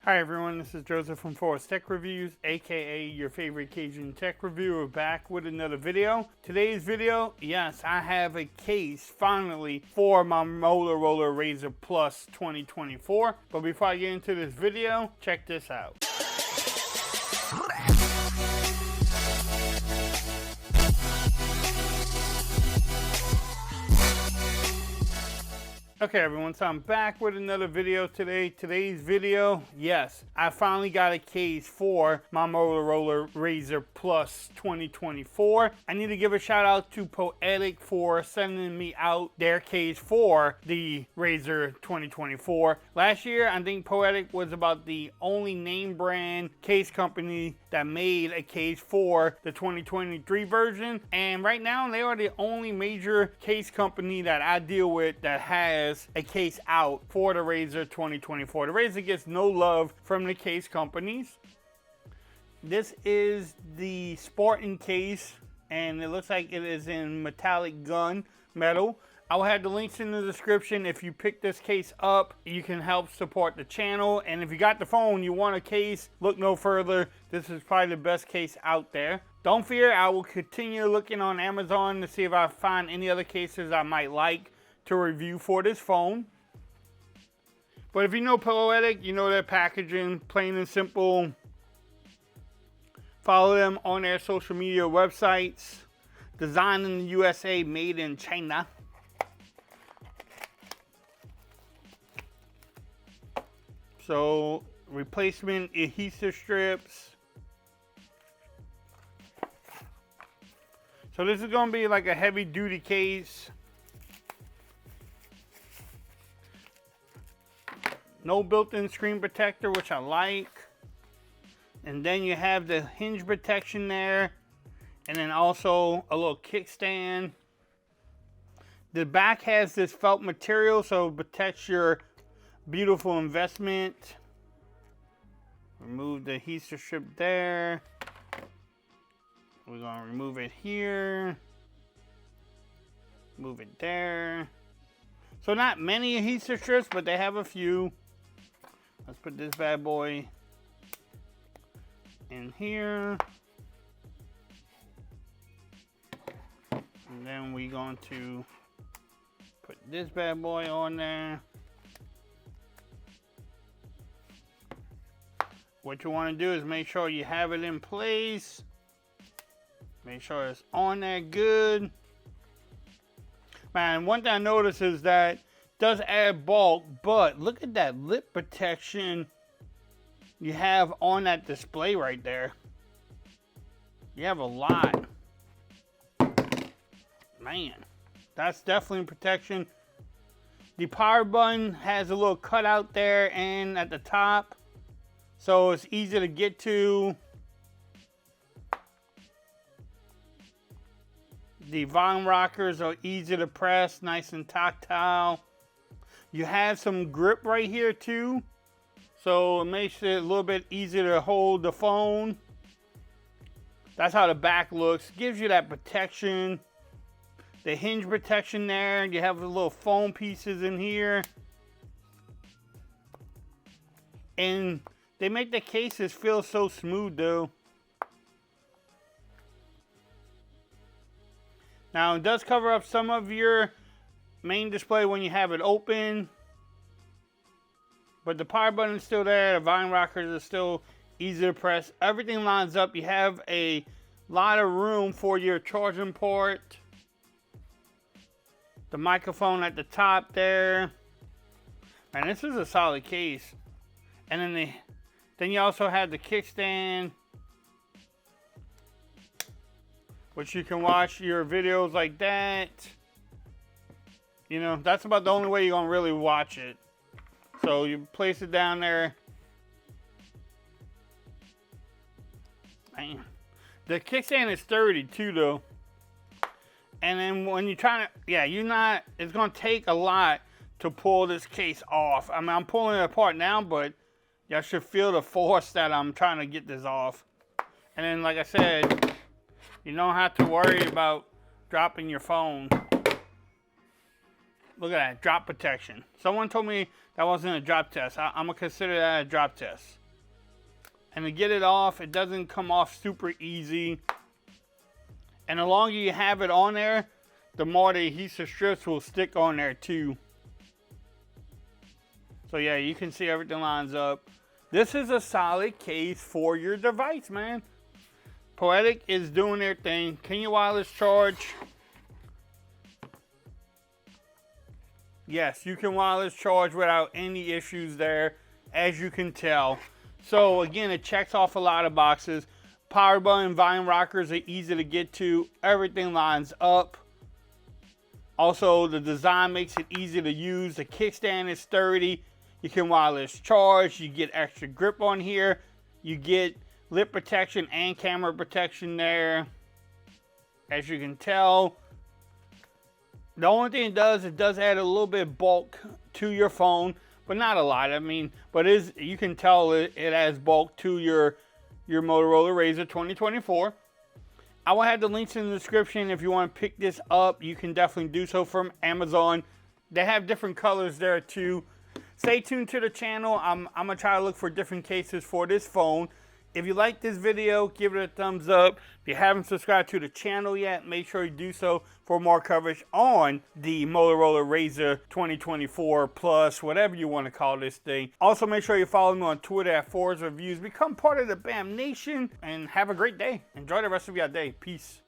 Hi everyone, this is Joseph from Forest Tech Reviews, aka your favorite Cajun tech reviewer, back with another video. Today's video, yes, I have a case finally for my Motorola Razr Plus 2024. But before I get into this video, check this out. Okay everyone, so I'm back with another video today. Today's video, yes, I finally got a case for my Motorola Razr Plus 2024. I need to give a shout out to Poetic for sending me out their case for the Razr 2024. Last year, I think Poetic was about the only name brand case company that made a case for the 2023 version. And right now, they are the only major case company that I deal with that has a case out for the Razr 2024. The Razr gets no love from the case companies. This is the Spartan case, and it looks like it is in metallic gun metal. I will have the links in the description. If you pick this case up, you can help support the channel. And if you got the phone, you want a case, look no further. This is probably the best case out there. Don't fear, I will continue looking on Amazon to see if I find any other cases I might like to review for this phone. But if you know Poetic, you know their packaging, plain and simple. Follow them on their social media websites. Designed in the USA, made in China. So, replacement adhesive strips. So this is going to be like a heavy duty case. No built-in screen protector, which I like. And then you have the hinge protection there. And then also a little kickstand. The back has this felt material, so it protects your beautiful investment. Remove the adhesive strip there. We're going to remove it here. Move it there. So not many adhesive strips, but they have a few. Let's put this bad boy in here. And then we're going to put this bad boy on there. What you want to do is make sure you have it in place. Make sure it's on there good. Man, one thing I noticed is that it does add bulk, but look at that lip protection you have on that display right there. You have a lot. Man, that's definitely protection. The power button has a little cutout there and at the top, so it's easy to get to. The volume rockers are easy to press, nice and tactile. You have some grip right here too, so it makes it a little bit easier to hold the phone. That's how the back looks. Gives you that protection. The hinge protection there. You have the little foam pieces in here. And they make the cases feel so smooth though. Now it does cover up some of your main display when you have it open. But the power button is still there. The volume rockers are still easy to press. Everything lines up. You have a lot of room for your charging port. The microphone at the top there. And this is a solid case. And then you also have the kickstand, which you can watch your videos like that. You know, that's about the only way you're gonna really watch it. So you place it down there. Man. The kickstand is sturdy too though. And then when you're trying to, yeah, it's gonna take a lot to pull this case off. I mean, I'm pulling it apart now, but y'all should feel the force that I'm trying to get this off. And then, like I said, you don't have to worry about dropping your phone. Look at that, drop protection. Someone told me that wasn't a drop test. I'm gonna consider that a drop test. And to get it off, it doesn't come off super easy. And the longer you have it on there, the more the adhesive strips will stick on there too. So yeah, you can see everything lines up. This is a solid case for your device, man. Poetic is doing their thing. Can you wireless charge? Yes, you can wireless charge without any issues there, as you can tell. So again, it checks off a lot of boxes. Power button, volume rockers are easy to get to. Everything lines up. Also, the design makes it easy to use. The kickstand is sturdy. You can wireless charge. You get extra grip on here. You get lip protection and camera protection there. As you can tell. The only thing it does add a little bit of bulk to your phone, but not a lot. I mean, but you can tell it adds bulk to your Motorola Razr 2024. I will have the links in the description. If you want to pick this up, you can definitely do so from Amazon. They have different colors there too. Stay tuned to the channel. I'm going to try to look for different cases for this phone. If you like this video, give it a thumbs up. If you haven't subscribed to the channel yet, make sure you do so for more coverage on the Motorola Razr 2024 Plus, whatever you want to call this thing. Also, make sure you follow me on Twitter at For Reviews. Become part of the BAM Nation and have a great day. Enjoy the rest of your day. Peace.